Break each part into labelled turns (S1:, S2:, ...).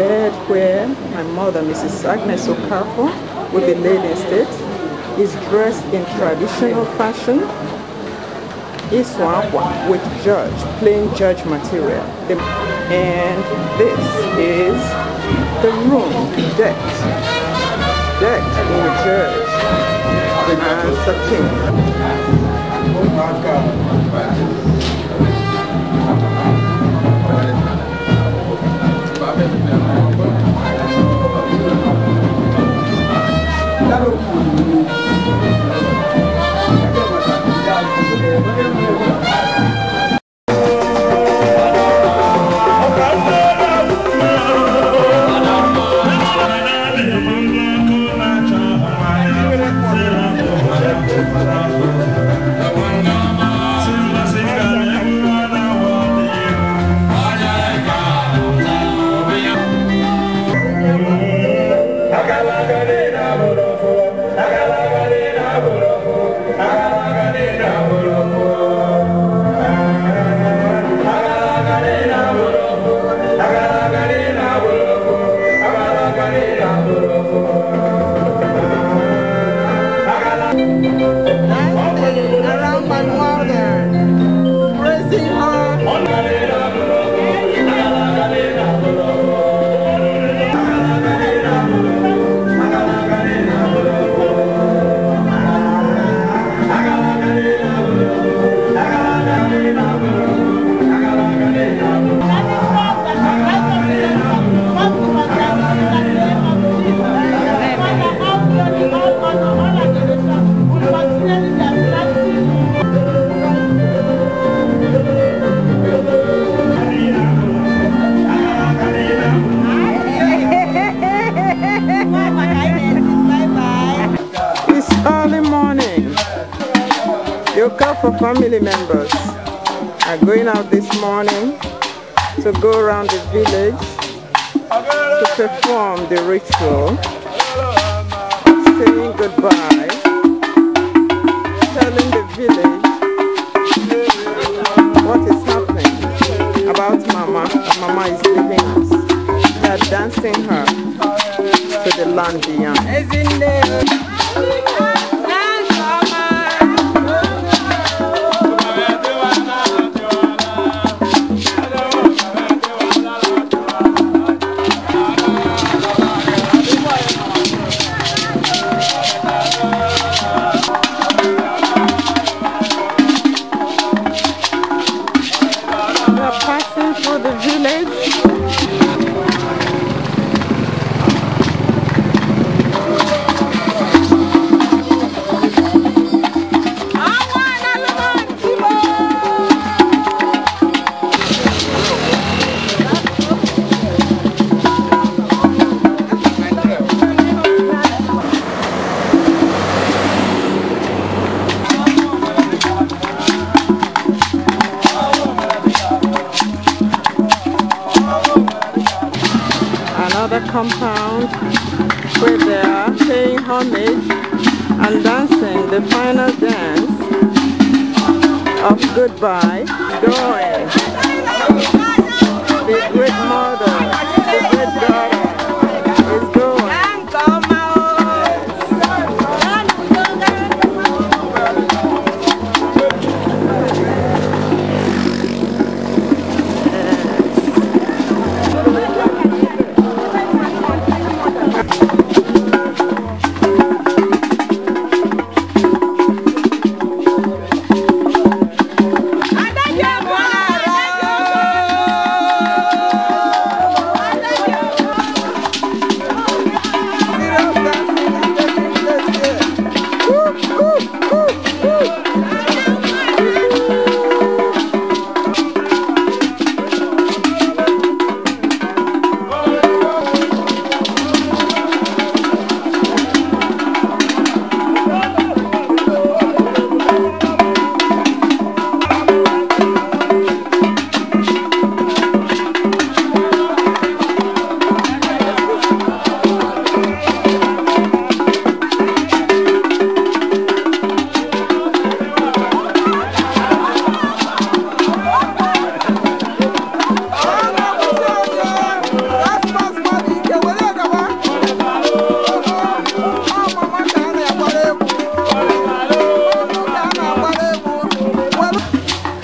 S1: bed where my mother, Mrs. Agnes Okafor, will be laid in state, is dressed in traditional fashion, Iswakwa with George, plain George material. And this is the room decked in George and satin. For family members are going out this morning to go around the village to perform the ritual of saying goodbye, telling the village what is happening about Mama. Mama is leaving us. They are dancing her to the land beyond. Compound where they are paying homage and dancing the final dance of goodbye. Going, the great mother, the great daughter is going.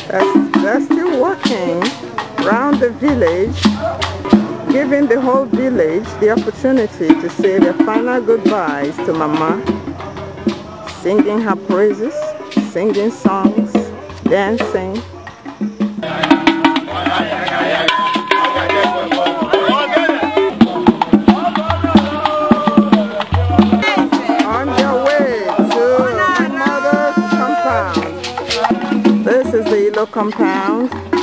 S1: They're still walking around the village, giving the whole village the opportunity to say their final goodbyes to Mama, singing her praises, singing songs, dancing. On their way to my mother's compound. This is the Ilo compound.